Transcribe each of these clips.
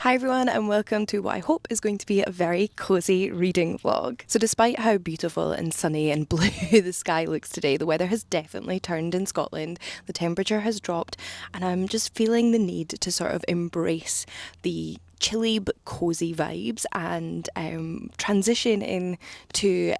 Hi everyone and welcome to what I hope is going to be a very cosy reading vlog. So despite how beautiful and sunny and blue the sky looks today, the weather has definitely turned in Scotland, the temperature has dropped, and I'm just feeling the need to sort of embrace the chilly but cosy vibes and transition into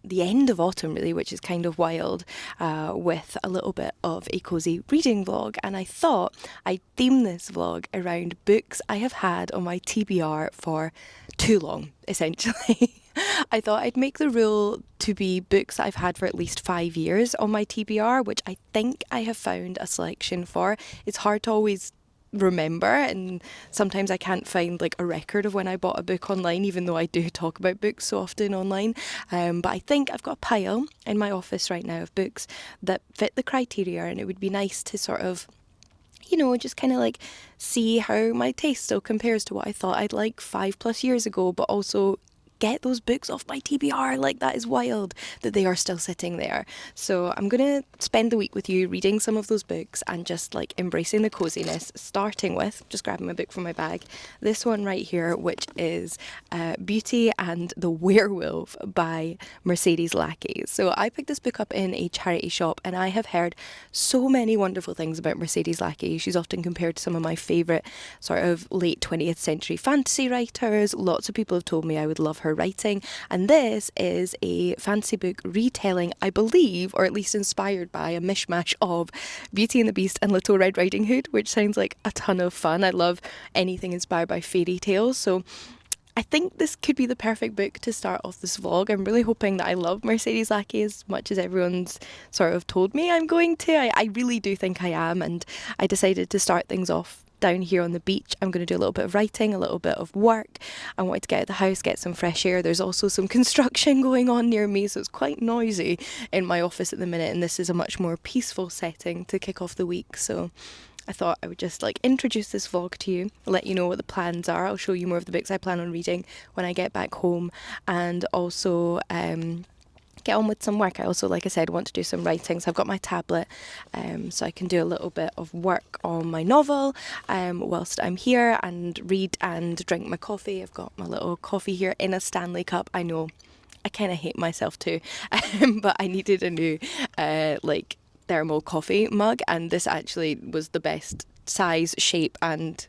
the end of autumn really, which is kind of wild, with a little bit of a cosy reading vlog. And I thought I'd theme this vlog around books I have had on my TBR for too long, essentially. I thought I'd make the rule to be books that I've had for at least 5 years on my TBR, which I think I have found a selection for. It's hard to always remember, and sometimes I can't find like a record of when I bought a book online, even though I do talk about books so often online. But I think I've got a pile in my office right now of books that fit the criteria, and it would be nice to sort of just kind of like see how my taste still compares to what I thought I'd like 5+ years ago, but also get those books off my TBR. Like, that is wild that they are still sitting there. So I'm gonna spend the week with you reading some of those books and just like embracing the coziness, starting with just grabbing my book from my bag, this one right here, which is Beauty and the Werewolf by Mercedes Lackey. So I picked this book up in a charity shop, and I have heard so many wonderful things about Mercedes Lackey. She's often compared to some of my favourite sort of late 20th century fantasy writers. Lots of people have told me I would love her writing, and this is a fantasy book retelling, I believe, or at least inspired by a mishmash of Beauty and the Beast and Little Red Riding Hood, which sounds like a ton of fun. I love anything inspired by fairy tales, so I think this could be the perfect book to start off this vlog. I'm really hoping that I love Mercedes Lackey as much as everyone's sort of told me I'm going to. I really do think I am, and I decided to start things off down here on the beach. I'm going to do a little bit of writing, a little bit of work. I wanted to get out of the house, get some fresh air. There's also some construction going on near me, so it's quite noisy in my office at the minute, and this is a much more peaceful setting to kick off the week. So I thought I would just like introduce this vlog to you, let you know what the plans are. I'll show you more of the books I plan on reading when I get back home, and also get on with some work. I also, like I said, want to do some writing, so I've got my tablet, so I can do a little bit of work on my novel whilst I'm here and read and drink my coffee. I've got my little coffee here in a Stanley cup. I know I kind of hate myself too, but I needed a new like thermal coffee mug, and this actually was the best size, shape and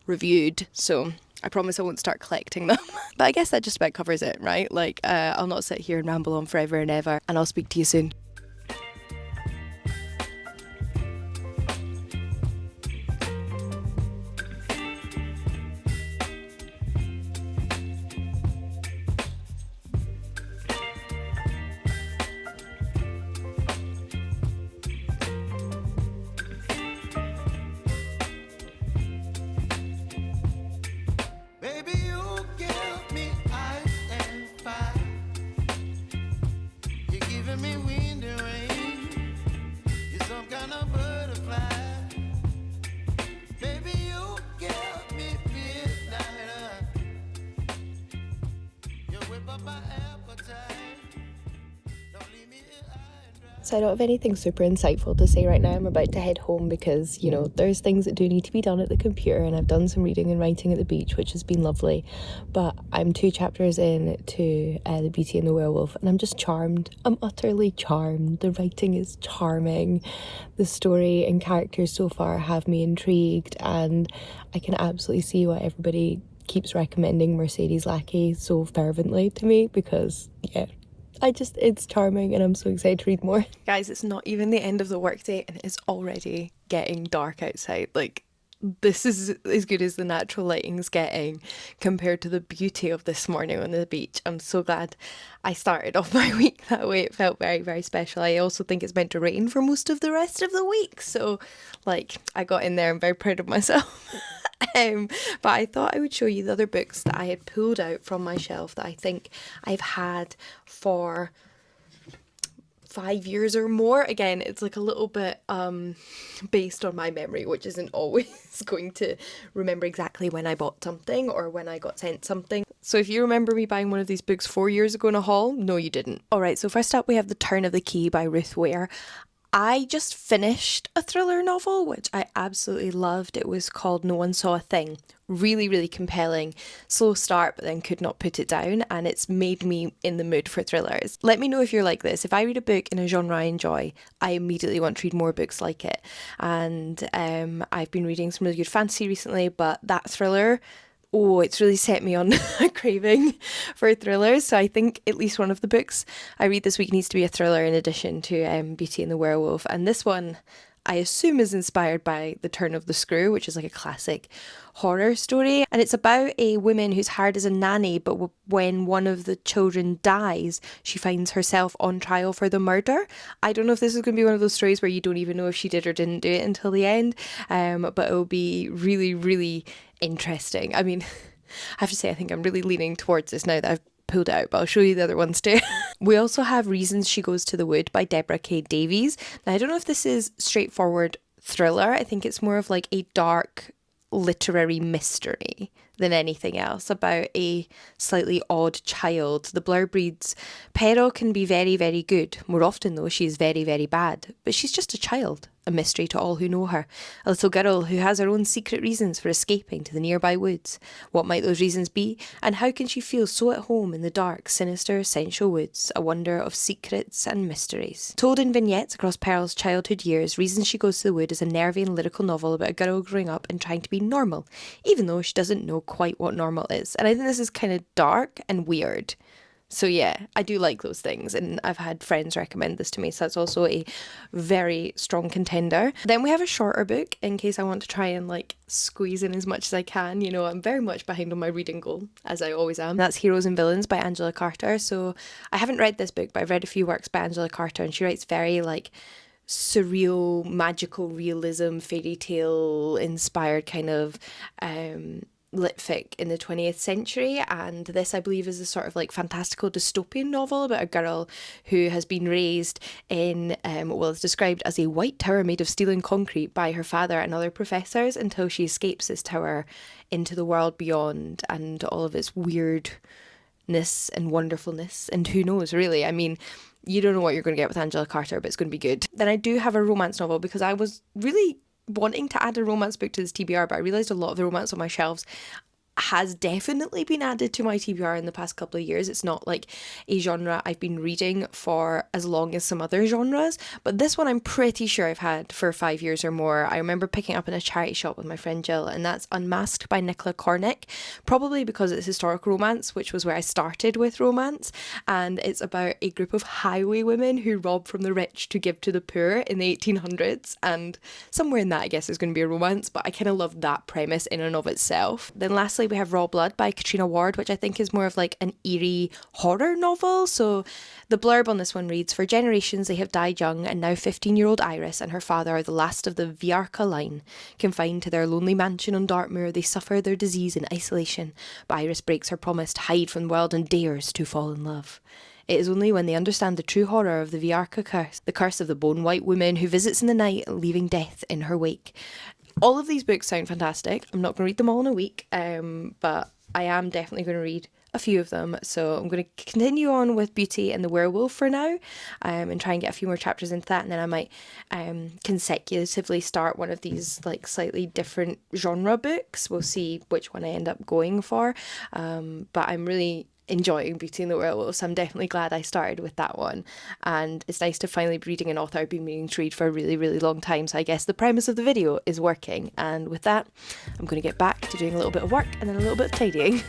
reviewed, so I promise I won't start collecting them. But I guess that just about covers it, right? Like, I'll not sit here and ramble on forever and ever, and I'll speak to you soon. Baby, you give me ice and fire. You're giving me wind and rain. You're some kind of butterfly. Baby, you give me midnight. You whip up my appetite. Don't leave me here high and dry. So I don't have anything super insightful to say right now. I'm about to head home because, there's things that do need to be done at the computer, and I've done some reading and writing at the beach, which has been lovely. But I'm 2 chapters in to The Beauty and the Werewolf, and I'm just charmed. I'm utterly charmed. The writing is charming. The story and characters so far have me intrigued, and I can absolutely see why everybody keeps recommending Mercedes Lackey so fervently to me, because, yeah, it's charming, and I'm so excited to read more. Guys, it's not even the end of the workday, and it is already getting dark outside. Like, this is as good as the natural lighting's getting compared to the beauty of this morning on the beach. I'm so glad I started off my week that way. It felt very, very special. I also think it's meant to rain for most of the rest of the week. So, like, I got in there. I'm very proud of myself. But I thought I would show you the other books that I had pulled out from my shelf that I think I've had for 5 years or more. Again, it's like a little bit based on my memory, which isn't always going to remember exactly when I bought something or when I got sent something. So if you remember me buying one of these books 4 years ago in a haul, no you didn't. Alright, so first up we have The Turn of the Key by Ruth Ware. I just finished a thriller novel, which I absolutely loved. It was called No One Saw a Thing. Really, really compelling. Slow start, but then could not put it down, and it's made me in the mood for thrillers. Let me know if you're like this. If I read a book in a genre I enjoy, I immediately want to read more books like it. And I've been reading some really good fantasy recently, but that thriller, oh, it's really set me on a craving for thrillers. So I think at least one of the books I read this week needs to be a thriller in addition to Beauty and the Werewolf. And this one, I assume, is inspired by The Turn of the Screw, which is like a classic horror story. And it's about a woman who's hired as a nanny, but when one of the children dies, she finds herself on trial for the murder. I don't know if this is going to be one of those stories where you don't even know if she did or didn't do it until the end, but it'll be really, really interesting. I mean, I have to say, I think I'm really leaning towards this now that I've pulled it out, but I'll show you the other ones too. We also have Reasons She Goes to the Wood by Deborah K. Davies. Now, I don't know if this is straightforward thriller. I think it's more of like a dark literary mystery than anything else about a slightly odd child. The blurb reads, Peril can be very, very good. More often, though, she is very, very bad. But she's just a child, a mystery to all who know her. A little girl who has her own secret reasons for escaping to the nearby woods. What might those reasons be? And how can she feel so at home in the dark, sinister, sensual woods? A wonder of secrets and mysteries. Told in vignettes across Pearl's childhood years, Reasons She Goes to the Wood is a nervy and lyrical novel about a girl growing up and trying to be normal, even though she doesn't know quite what normal is. And I think this is kind of dark and weird. So yeah, I do like those things, and I've had friends recommend this to me, so that's also a very strong contender. Then we have a shorter book in case I want to try and like squeeze in as much as I can. You know, I'm very much behind on my reading goal, as I always am. That's Heroes and Villains by Angela Carter. So I haven't read this book, but I've read a few works by Angela Carter, and she writes very like surreal, magical realism, fairy tale inspired kind of lit fic in the 20th century, and this I believe is a sort of like fantastical dystopian novel about a girl who has been raised in well, it's described as a white tower made of steel and concrete by her father and other professors until she escapes this tower into the world beyond and all of its weirdness and wonderfulness, and who knows really. I mean, you don't know what you're going to get with Angela Carter, but it's going to be good. Then I do have a romance novel because I was really wanting to add a romance book to this TBR, but I realised a lot of the romance on my shelves has definitely been added to my TBR in the past couple of years. It's not like a genre I've been reading for as long as some other genres, but this one I'm pretty sure I've had for 5 years or more. I remember picking up in a charity shop with my friend Jill, and that's Unmasked by Nicola Cornick, probably because it's historical romance, which was where I started with romance, and it's about a group of highwaywomen who rob from the rich to give to the poor in the 1800s, and somewhere in that I guess is going to be a romance, but I kind of love that premise in and of itself. Then lastly we have Raw Blood by Katrina Ward, which I think is more of like an eerie horror novel. So the blurb on this one reads, for generations they have died young, and now 15-year-old Iris and her father are the last of the Viarca line. Confined to their lonely mansion on Dartmoor, they suffer their disease in isolation, but Iris breaks her promise to hide from the world and dares to fall in love. It is only when they understand the true horror of the Viarca curse, the curse of the bone white woman who visits in the night, leaving death in her wake. All of these books sound fantastic. I'm not going to read them all in a week, but I am definitely going to read a few of them. So I'm going to continue on with Beauty and the Werewolf for now, and try and get a few more chapters into that, and then I might consecutively start one of these like slightly different genre books. We'll see which one I end up going for, but I'm really enjoying Beauty and the Werewolf, so I'm definitely glad I started with that one, and it's nice to finally be reading an author I've been meaning to read for a really, really long time. So I guess the premise of the video is working, and with that I'm going to get back to doing a little bit of work and then a little bit of tidying.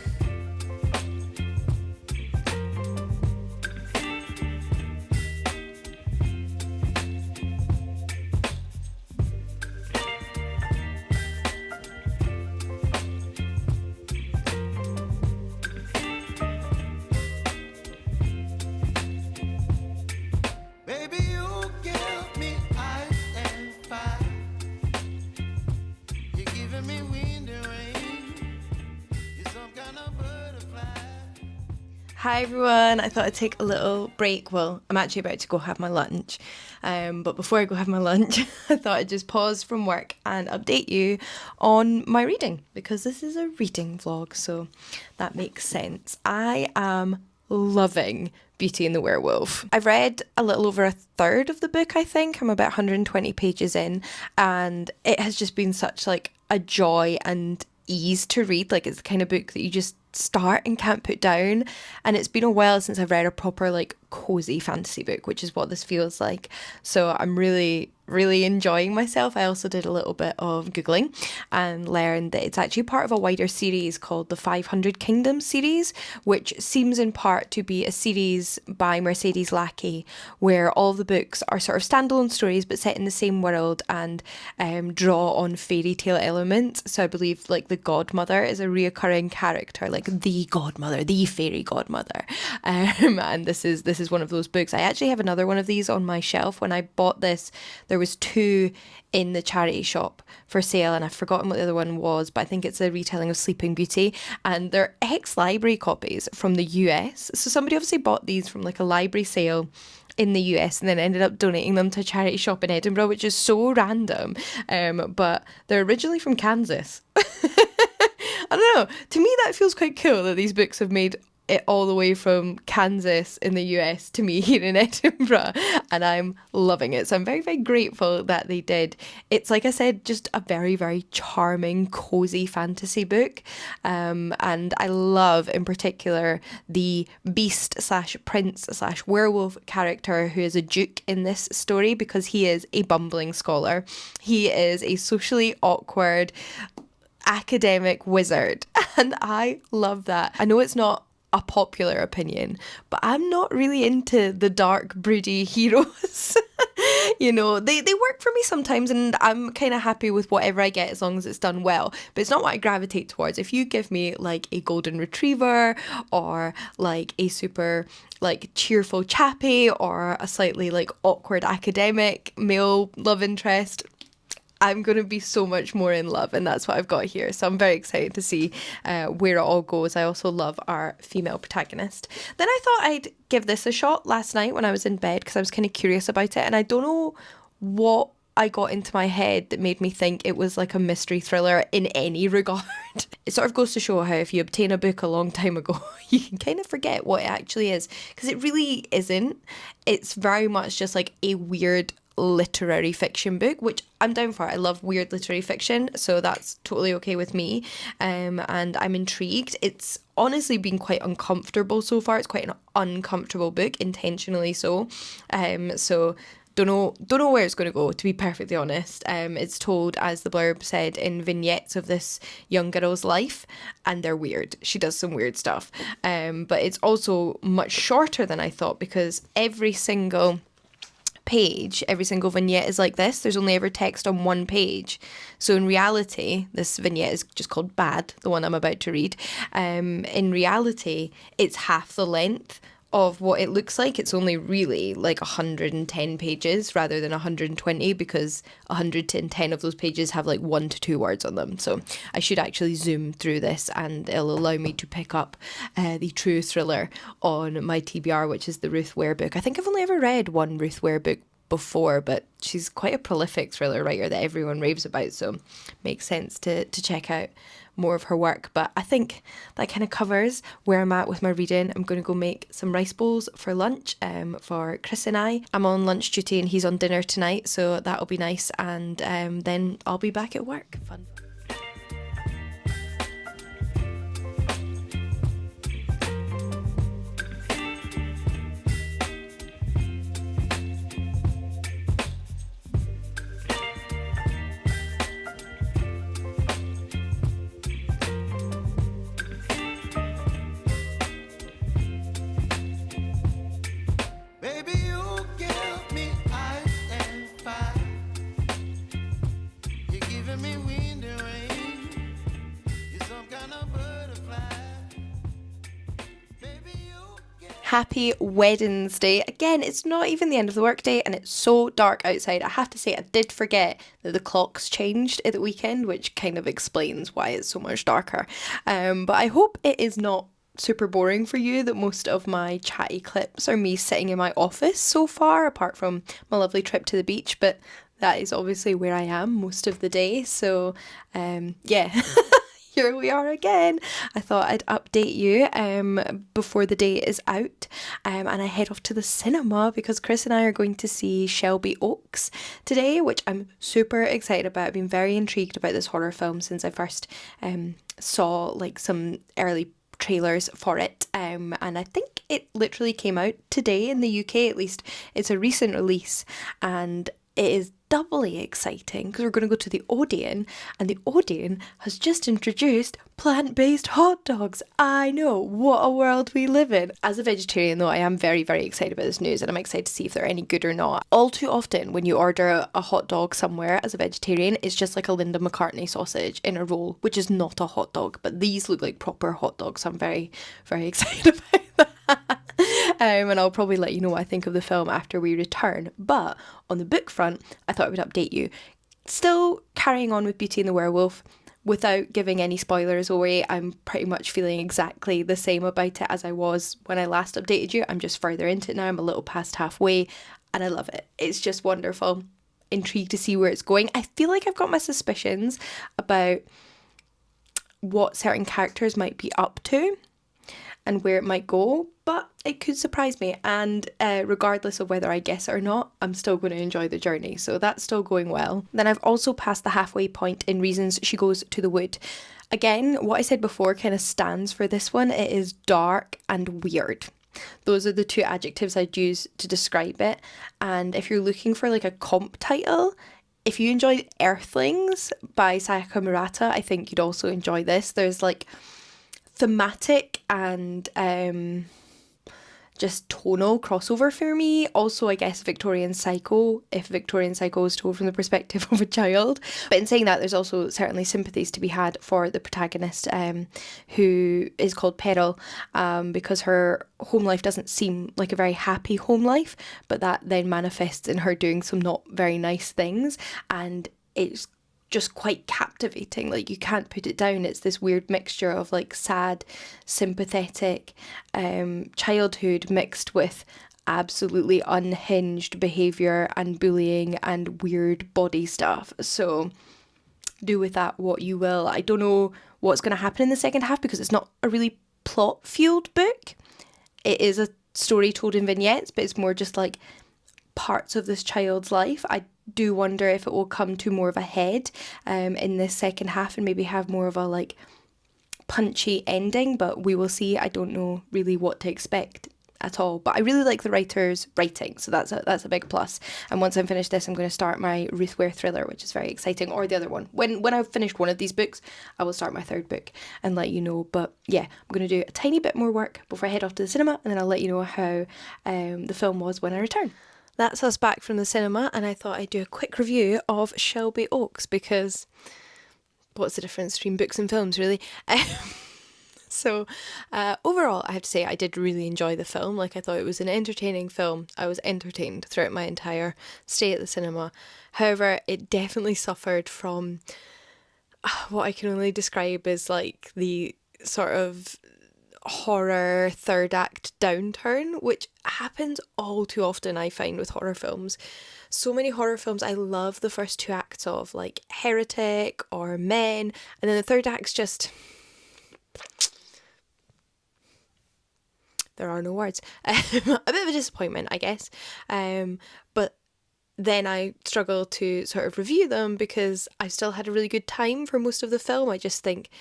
Baby, you give me ice and fire. You're giving me wind and rain. You're some kind of butterfly. Hi everyone, I thought I'd take a little break. Well, I'm actually about to go have my lunch, but before I go have my lunch, I thought I'd just pause from work and update you on my reading, because this is a reading vlog, so that makes sense. I am loving Beauty and the Werewolf. I've read a little over a third of the book, I think. I'm about 120 pages in, and it has just been such like a joy and ease to read. Like, it's the kind of book that you just start and can't put down. And it's been a while since I've read a proper like cozy fantasy book, which is what this feels like. So I'm really enjoying myself. I also did a little bit of Googling and learned that it's actually part of a wider series called the 500 Kingdoms series, which seems in part to be a series by Mercedes Lackey, where all the books are sort of standalone stories but set in the same world and draw on fairy tale elements. So I believe like the godmother is a reoccurring character, like the godmother, the fairy godmother. And this is one of those books. I actually have another one of these on my shelf. When I bought this, there was 2 in the charity shop for sale, and I've forgotten what the other one was, but I think it's a retelling of Sleeping Beauty, and they're ex-library copies from the US. So somebody obviously bought these from like a library sale in the US and then ended up donating them to a charity shop in Edinburgh, which is so random. But they're originally from Kansas. I don't know. To me, that feels quite cool that these books have made it all the way from Kansas in the US to me here in Edinburgh, and I'm loving it. So I'm very, very grateful that they did. It's, like I said, just a very, very charming, cozy fantasy book. And I love in particular the beast slash prince slash werewolf character who is a duke in this story, because he is a bumbling scholar. He is a socially awkward academic wizard, and I love that. I know it's not a popular opinion, but I'm not really into the dark, broody heroes. You know, they work for me sometimes, and I'm kind of happy with whatever I get as long as it's done well. But it's not what I gravitate towards. If you give me like a golden retriever or like a super like cheerful chappy or a slightly like awkward academic male love interest, I'm going to be so much more in love, and that's what I've got here. So I'm very excited to see where it all goes. I also love our female protagonist. Then I thought I'd give this a shot last night when I was in bed, because I was kind of curious about it, and I don't know what I got into my head that made me think it was like a mystery thriller in any regard. It sort of goes to show how if you obtain a book a long time ago, you can kind of forget what it actually is, because it really isn't. It's very much just like a weird literary fiction book, which I'm down for. I love weird literary fiction, so that's totally okay with me. And I'm intrigued. It's honestly been quite uncomfortable so far. It's quite an uncomfortable book, intentionally so. So don't know where it's going to go, to be perfectly honest. It's told, as the blurb said, in vignettes of this young girl's life, and they're weird. She does some weird stuff. But it's also much shorter than I thought, because every single page, every single vignette is like this. There's only ever text on one page. So in reality, this vignette is just called Bad, the one I'm about to read. In reality, it's half the length of what it looks like. It's only really like 110 pages rather than 120, because 110 of those pages have like 1 to 2 words on them. So I should actually zoom through this, and it'll allow me to pick up the true thriller on my TBR, which is the Ruth Ware book. I think I've only ever read one Ruth Ware book before, but she's quite a prolific thriller writer that everyone raves about, so makes sense to check out more of her work. But I think that kind of covers where I'm at with my reading. I'm going to go make some rice bowls for lunch for Chris and I. I'm on lunch duty and he's on dinner tonight, so that'll be nice, and then I'll be back at work. Fun. Baby, you give me ice and fire. You're giving me wind and rain. You're some kind of butterfly. Baby, you give Happy Wednesday. Again, it's not even the end of the workday and it's so dark outside. I have to say, I did forget that the clocks changed at the weekend, which kind of explains why it's so much darker. But I hope it is not super boring for you that most of my chatty clips are me sitting in my office so far, apart from my lovely trip to the beach, but that is obviously where I am most of the day. So yeah. Here we are again. I thought I'd update you before the day is out, and I head off to the cinema because Chris and I are going to see Shelby Oaks today, which I'm super excited about. I've been very intrigued about this horror film since I first saw like some early trailers for it, and I think it literally came out today in the UK. At least it's a recent release, and it is doubly exciting because we're going to go to the Odeon, and the Odeon has just introduced plant-based hot dogs. I know, what a world we live in. As a vegetarian though, I am very, very excited about this news, and I'm excited to see if they're any good or not. All too often when you order a hot dog somewhere as a vegetarian, it's just like a Linda McCartney sausage in a roll, which is not a hot dog, but these look like proper hot dogs, so I'm very, very excited about that. And I'll probably let you know what I think of the film after we return. But on the book front, I thought I would update you. Still carrying on with Beauty and the Werewolf without giving any spoilers away. I'm pretty much feeling exactly the same about it as I was when I last updated you. I'm just further into it now. I'm a little past halfway and I love it. It's just wonderful. Intrigued to see where it's going. I feel like I've got my suspicions about what certain characters might be up to and where it might go, but it could surprise me, and regardless of whether I guess it or not, I'm still going to enjoy the journey, so that's still going well. Then I've also passed the halfway point in Reasons She Goes to the Wood. Again, what I said before kind of stands for this one. It is dark and weird. Those are the two adjectives I'd use to describe it, and if you're looking for like a comp title, if you enjoyed Earthlings by Sayaka Murata, I think you'd also enjoy this. There's like thematic and just tonal crossover for me. Also, I guess Victorian Psycho, if Victorian Psycho is told from the perspective of a child. But in saying that, there's also certainly sympathies to be had for the protagonist, who is called Peril, because her home life doesn't seem like a very happy home life, but that then manifests in her doing some not very nice things, and it's just quite captivating. Like, you can't put it down. It's this weird mixture of like sad, sympathetic childhood mixed with absolutely unhinged behaviour and bullying and weird body stuff. So do with that what you will. I don't know what's going to happen in the second half because it's not a really plot-fueled book. It is a story told in vignettes, but it's more just like parts of this child's life. I do wonder if it will come to more of a head in this second half and maybe have more of a like punchy ending, but we will see. I don't know really what to expect at all, but I really like the writer's writing, so that's a big plus. And once I'm finished this, I'm going to start my Ruth Ware thriller, which is very exciting, or the other one. When I've finished one of these books, I will start my third book and let you know. But yeah, I'm going to do a tiny bit more work before I head off to the cinema, and then I'll let you know how the film was when I return. That's us back from the cinema, and I thought I'd do a quick review of Shelby Oaks because what's the difference between books and films, really? So overall, I have to say I did really enjoy the film. Like, I thought it was an entertaining film. I was entertained throughout my entire stay at the cinema. However, it definitely suffered from what I can only describe as like the sort of horror third act downturn, which happens all too often, I find, with horror films. So many horror films I love the first two acts of, like Heretic or Men, and then the third act's just... there are no words. A bit of a disappointment, I guess. But then I struggle to sort of review them because I still had a really good time for most of the film. I just think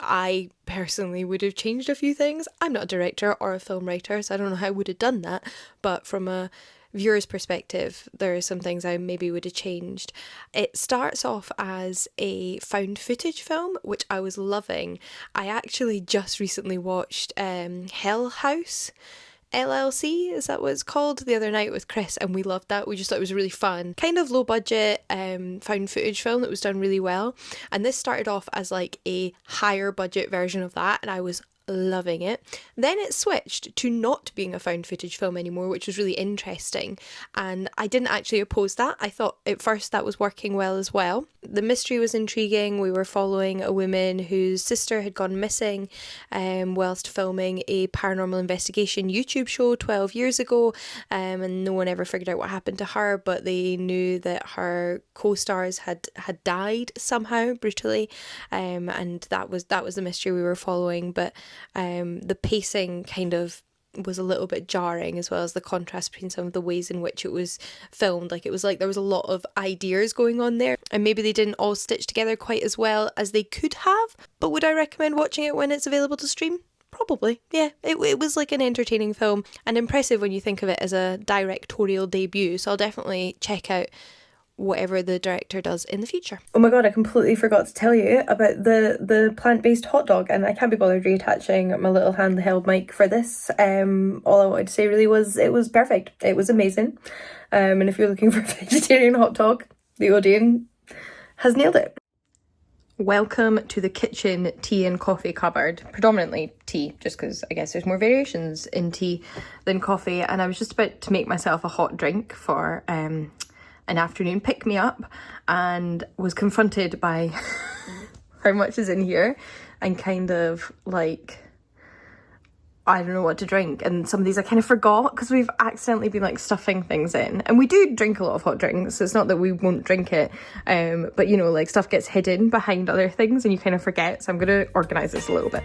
I personally would have changed a few things. I'm not a director or a film writer, so I don't know how I would have done that. But from a viewer's perspective, there are some things I maybe would have changed. It starts off as a found footage film, which I was loving. I actually just recently watched Hell House LLC, is that what it's called, the other night with Chris, and we loved that. We just thought it was really fun, kind of low budget found footage film that was done really well. And this started off as like a higher budget version of that, and I was loving it. Then it switched to not being a found footage film anymore, which was really interesting. And I didn't actually oppose that. I thought at first that was working well as well. The mystery was intriguing. We were following a woman whose sister had gone missing whilst filming a paranormal investigation YouTube show 12 years ago, and no one ever figured out what happened to her, but they knew that her co-stars had died somehow brutally, and that was the mystery we were following. But the pacing kind of was a little bit jarring, as well as the contrast between some of the ways in which it was filmed. Like, it was like there was a lot of ideas going on there, and maybe they didn't all stitch together quite as well as they could have. But would I recommend watching it when it's available to stream? Probably, yeah. It was like an entertaining film, and impressive when you think of it as a directorial debut, so I'll definitely check out whatever the director does in the future. Oh my god, I completely forgot to tell you about the plant-based hot dog, and I can't be bothered reattaching my little handheld mic for this. All I wanted to say really was it was perfect. It was amazing. And if you're looking for a vegetarian hot dog, the Odeon has nailed it. Welcome to the kitchen tea and coffee cupboard. Predominantly tea, just because I guess there's more variations in tea than coffee. And I was just about to make myself a hot drink for an afternoon pick-me-up, and was confronted by how much is in here, and kind of like, I don't know what to drink. And some of these I kind of forgot because we've accidentally been like stuffing things in, and we do drink a lot of hot drinks, so it's not that we won't drink it, but you know, like stuff gets hidden behind other things and you kind of forget. So I'm going to organise this a little bit.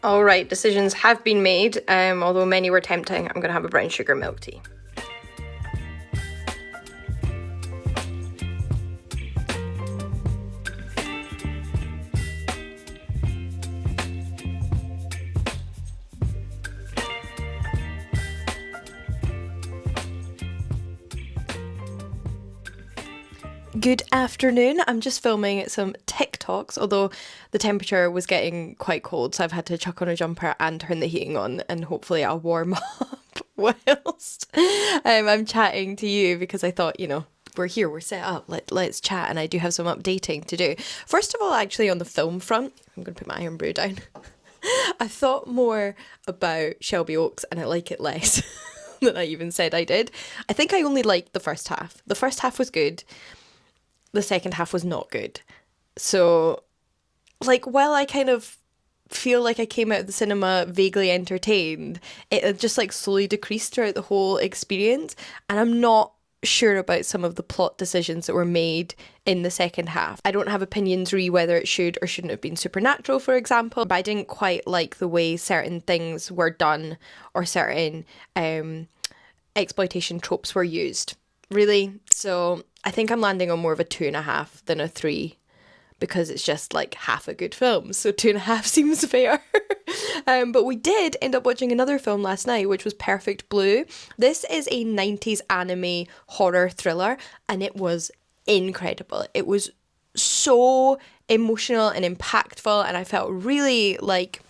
All right, decisions have been made. Although many were tempting, I'm going to have a brown sugar milk tea. Good afternoon. I'm just filming some TikToks, although the temperature was getting quite cold, so I've had to chuck on a jumper and turn the heating on, and hopefully I'll warm up whilst I'm chatting to you, because I thought, you know, we're here, we're set up, let's chat, and I do have some updating to do. First of all, actually, on the film front, I'm going to put my iron brew down. I thought more about Shelby Oaks, and I like it less than I even said I did. I think I only liked the first half. The first half was good. The second half was not good. So, like, while I kind of feel like I came out of the cinema vaguely entertained, it had just like slowly decreased throughout the whole experience, and I'm not sure about some of the plot decisions that were made in the second half. I don't have opinions re whether it should or shouldn't have been supernatural, for example, but I didn't quite like the way certain things were done, or certain exploitation tropes were used, really. So I think I'm landing on more of a 2.5 than a 3, because it's just like half a good film. So 2.5 seems fair. But we did end up watching another film last night, which was Perfect Blue. This is a 90s anime horror thriller, and it was incredible. It was so emotional and impactful, and I felt really like,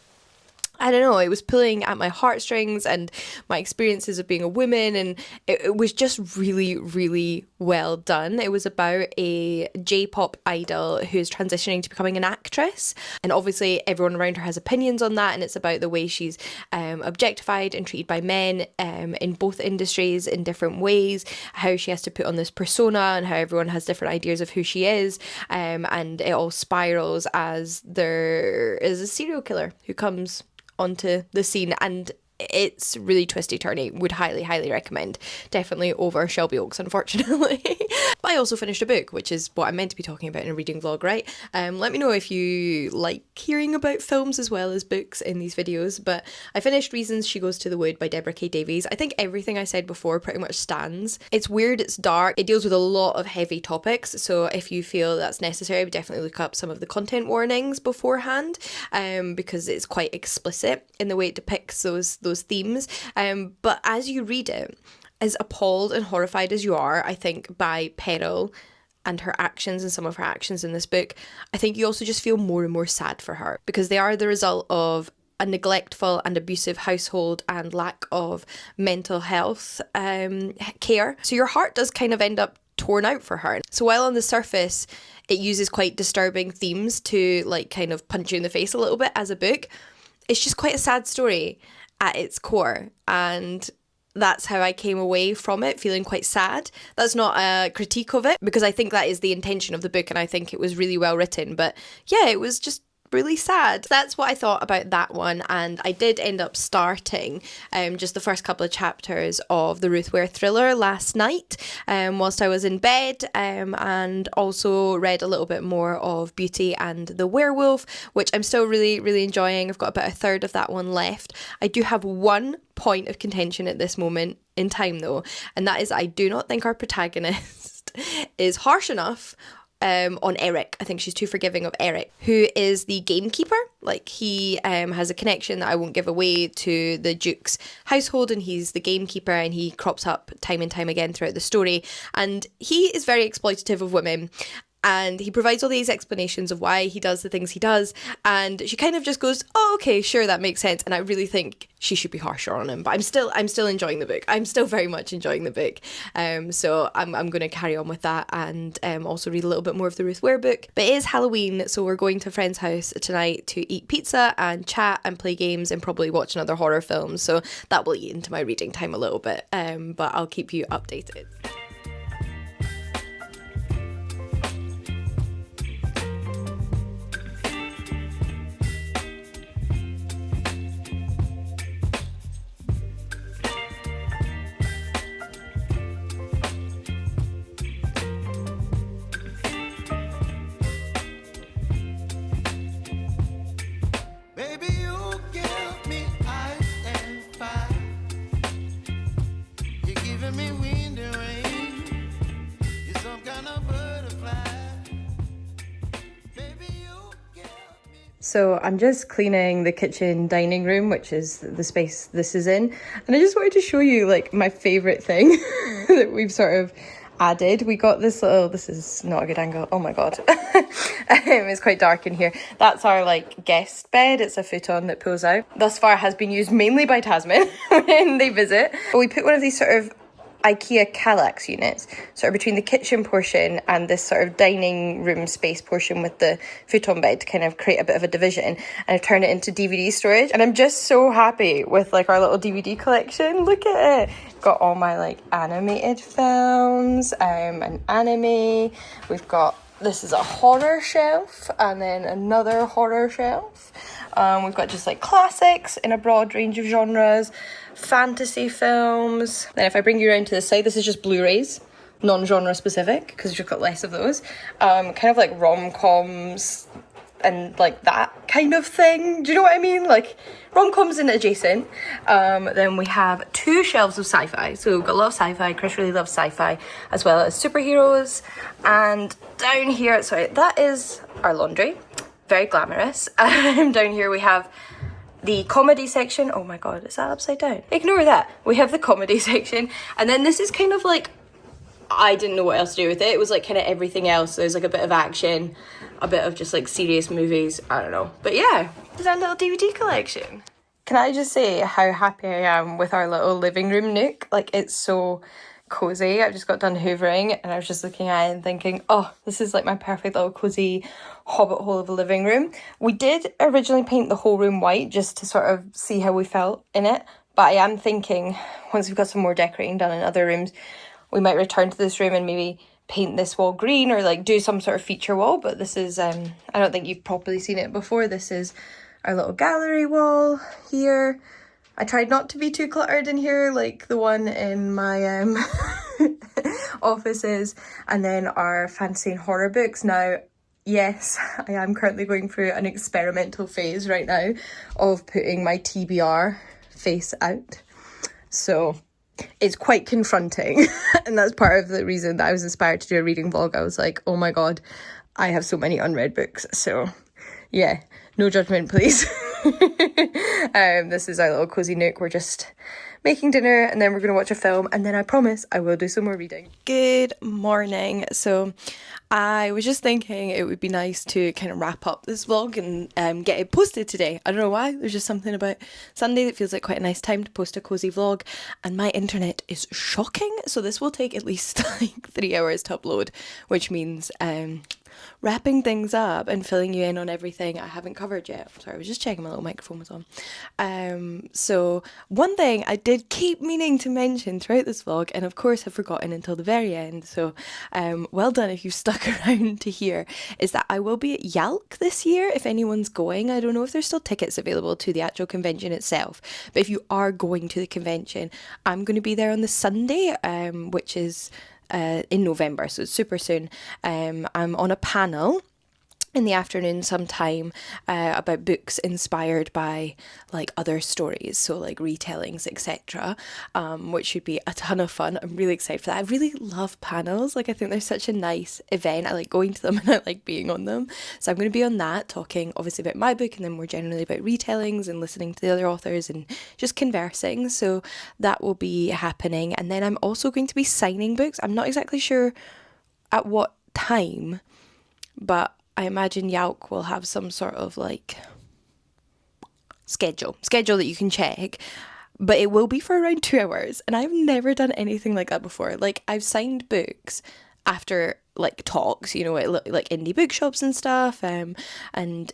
I don't know, it was pulling at my heartstrings and my experiences of being a woman, and it was just really, really well done. It was about a J-pop idol who's transitioning to becoming an actress, and obviously everyone around her has opinions on that, and it's about the way she's objectified and treated by men in both industries in different ways, how she has to put on this persona, and how everyone has different ideas of who she is, and it all spirals as there is a serial killer who comes onto the scene, and it's really twisty turny. Would highly recommend. Definitely over Shelby Oaks, unfortunately. But I also finished a book, which is what I'm meant to be talking about in a reading vlog, right? Let me know if you like hearing about films as well as books in these videos. But I finished Reasons She Goes to the Wood by Deborah K. Davies. I think everything I said before pretty much stands. It's weird, it's dark, it deals with a lot of heavy topics, so if you feel that's necessary, I would definitely look up some of the content warnings beforehand, because it's quite explicit in the way it depicts those themes. But as you read it, as appalled and horrified as you are, I think, by Peril and her actions and some of her actions in this book, I think you also just feel more and more sad for her, because they are the result of a neglectful and abusive household and lack of mental health care. So your heart does kind of end up torn out for her. So while on the surface it uses quite disturbing themes to like kind of punch you in the face a little bit as a book, it's just quite a sad story at its core, and that's how I came away from it, feeling quite sad. That's not a critique of it, because I think that is the intention of the book and I think it was really well written, but yeah, it was just really sad. That's what I thought about that one, and I did end up starting just the first couple of chapters of the Ruth Ware thriller last night whilst I was in bed, and also read a little bit more of Beauty and the Werewolf, which I'm still really enjoying. I've got about a third of that one left. I do have one point of contention at this moment in time though, and that is I do not think our protagonist is harsh enough on Eric. I think she's too forgiving of Eric, who is the gamekeeper. Like, he has a connection that I won't give away to the Duke's household, and he's the gamekeeper, and he crops up time and time again throughout the story, and he is very exploitative of women. And he provides all these explanations of why he does the things he does, and she kind of just goes, oh, okay, sure, that makes sense. And I really think she should be harsher on him, but I'm still enjoying the book. I'm still very much enjoying the book. So I'm going to carry on with that, and also read a little bit more of the Ruth Ware book. But it is Halloween, so we're going to a friend's house tonight to eat pizza and chat and play games and probably watch another horror film. So that will eat into my reading time a little bit, but I'll keep you updated. Baby, you give me ice and fire. You're giving me wind and rain. You're some kind of butterfly. Baby, you give me. So I'm just cleaning the kitchen dining room, which is the space this is in. And I just wanted to show you like my favourite thing that we've sort of added. We got this little, this is not a good angle, oh my god. It's quite dark in here. That's our like guest bed. It's a futon that pulls out. Thus far has been used mainly by Tasman when they visit. But we put one of these sort of IKEA Kallax units, sort of between the kitchen portion and this sort of dining room space portion with the futon bed to kind of create a bit of a division, and I've turned it into DVD storage, and I'm just so happy with like our little DVD collection. Look at it. Got all my like animated films and anime. We've got, this is a horror shelf and then another horror shelf. We've got just like classics in a broad range of genres, fantasy films. Then if I bring you around to this side, this is just Blu-rays, non-genre specific, because you've got less of those. Kind of like rom-coms and like that kind of thing. Do you know what I mean? Like rom-coms and adjacent. Then we have two shelves of sci-fi. So we've got a lot of sci-fi. Chris really loves sci-fi, as well as superheroes. And down here, sorry, that is our laundry. Very glamorous. Down here we have the comedy section. Oh my god, is that upside down? Ignore that. We have the comedy section, and then this is kind of like, I didn't know what else to do with it. It was like kind of everything else. There's like a bit of action, a bit of just like serious movies. I don't know. But yeah, there's our little DVD collection. Can I just say how happy I am with our little living room nook? Like, it's so cozy. I've just got done hoovering and I was just looking at it and thinking, oh, this is like my perfect little cozy hobbit hole of a living room. We did originally paint the whole room white just to sort of see how we felt in it, but I am thinking once we've got some more decorating done in other rooms, we might return to this room and maybe paint this wall green or like do some sort of feature wall. But this is I don't think you've properly seen it before. This is our little gallery wall here. I tried not to be too cluttered in here like the one in my offices. And then our fantasy and horror books. Now, yes, I am currently going through an experimental phase right now of putting my TBR face out. So it's quite confronting. And that's part of the reason that I was inspired to do a reading vlog. I was like, oh my god, I have so many unread books. So yeah, no judgment, please. This is our little cozy nook. We're just making dinner, and then we're going to watch a film, and then I promise I will do some more reading. Good morning. So I was just thinking it would be nice to kind of wrap up this vlog and get it posted today. I don't know why, there's just something about Sunday that feels like quite a nice time to post a cozy vlog, and my internet is shocking, so this will take at least like 3 hours to upload, which means wrapping things up and filling you in on everything I haven't covered yet. Sorry, I was just checking my little microphone was on. So one thing I did keep meaning to mention throughout this vlog, and of course have forgotten until the very end, so well done if you've stuck around to here, is that I will be at YALC this year if anyone's going. I don't know if there's still tickets available to the actual convention itself, but if you are going to the convention, I'm going to be there on the Sunday, which is in November, so it's super soon. I'm on a panel in the afternoon sometime about books inspired by like other stories, so like retellings, etc., which should be a ton of fun. I'm really excited for that. I really love panels. Like, I think they're such a nice event. I like going to them and I like being on them. So I'm going to be on that, talking obviously about my book and then more generally about retellings and listening to the other authors and just conversing. So that will be happening. And then I'm also going to be signing books. I'm not exactly sure at what time, but I imagine YALC will have some sort of like schedule that you can check, but it will be for around 2 hours, and I've never done anything like that before. Like, I've signed books after like talks, you know, at like indie bookshops and stuff, and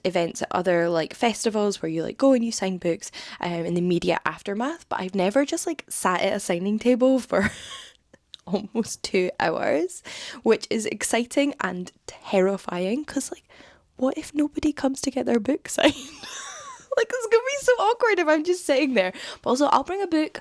events at other like festivals where you like go and you sign books in the immediate aftermath, but I've never just like sat at a signing table for almost 2 hours, which is exciting and terrifying, because like, what if nobody comes to get their book signed? Like, it's gonna be so awkward if I'm just sitting there. But also, I'll bring a book.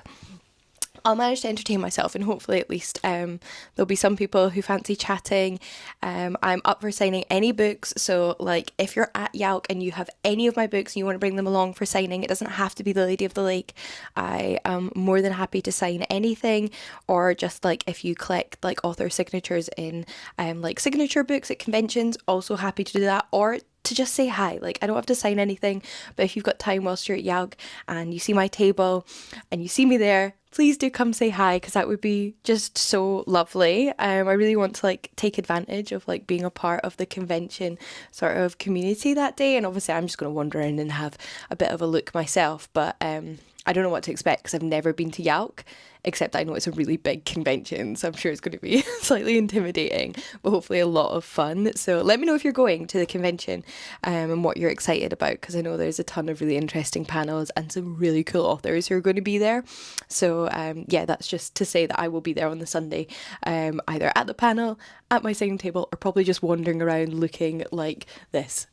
I'll manage to entertain myself, and hopefully at least there'll be some people who fancy chatting. I'm up for signing any books, so like if you're at YALC and you have any of my books and you want to bring them along for signing, it doesn't have to be The Lady of the Lake. I am more than happy to sign anything, or just like if you collect like author signatures in like signature books at conventions, also happy to do that, or to just say hi. Like, I don't have to sign anything, but if you've got time whilst you're at YALC and you see my table and you see me there, please do come say hi, because that would be just so lovely. I really want to like take advantage of like being a part of the convention sort of community that day, and obviously I'm just going to wander in and have a bit of a look myself, but I don't know what to expect because I've never been to YALC, except I know it's a really big convention, so I'm sure it's going to be slightly intimidating, but hopefully a lot of fun. So let me know if you're going to the convention and what you're excited about, because I know there's a ton of really interesting panels and some really cool authors who are going to be there. So yeah, that's just to say that I will be there on the Sunday, either at the panel, at my signing table, or probably just wandering around looking like this.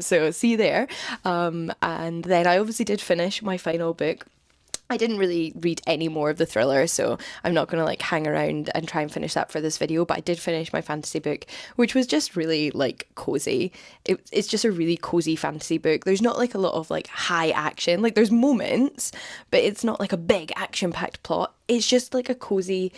So see you there. And then I obviously did finish my final book. I didn't really read any more of the thriller, so I'm not going to like hang around and try and finish that for this video, but I did finish my fantasy book, which was just really like cozy. It's just a really cozy fantasy book. There's not like a lot of like high action, like there's moments, but it's not like a big action-packed plot. It's just like a cozy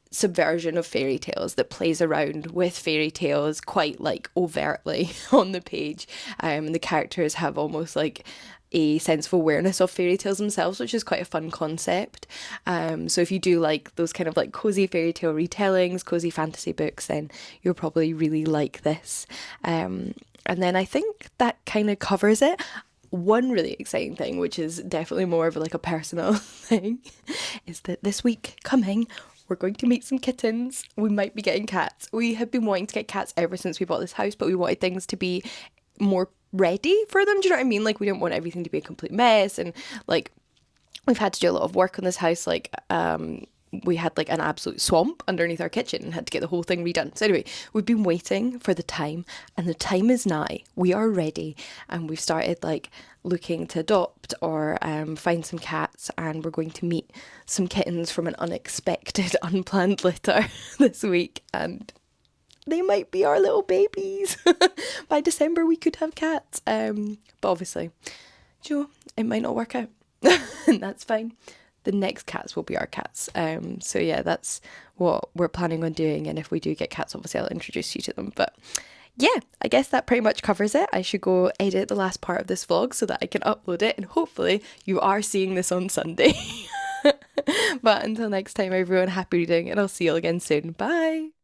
subversion of fairy tales that plays around with fairy tales quite like overtly on the page. The characters have almost like a sense of awareness of fairy tales themselves, which is quite a fun concept. So if you do like those kind of like cozy fairy tale retellings, cozy fantasy books, then you'll probably really like this. And then I think that kind of covers it. One really exciting thing, which is definitely more of like a personal thing, is that this week coming, we're going to meet some kittens. We might be getting cats. We have been wanting to get cats ever since we bought this house, but we wanted things to be more ready for them. Do you know what I mean? Like, we don't want everything to be a complete mess, and like we've had to do a lot of work on this house. Like we had like an absolute swamp underneath our kitchen and had to get the whole thing redone. So anyway, we've been waiting for the time, and the time is nigh. We are ready, and we've started like looking to adopt or find some cats, and we're going to meet some kittens from an unexpected, unplanned litter this week, and they might be our little babies. By December we could have cats, but obviously, Joe, it might not work out. And that's fine. The next cats will be our cats. So yeah, that's what we're planning on doing, and if we do get cats, obviously I'll introduce you to them. But Yeah, I guess that pretty much covers it. I should go edit the last part of this vlog so that I can upload it, and hopefully you are seeing this on Sunday. But until next time, everyone, happy reading, and I'll see you all again soon. Bye!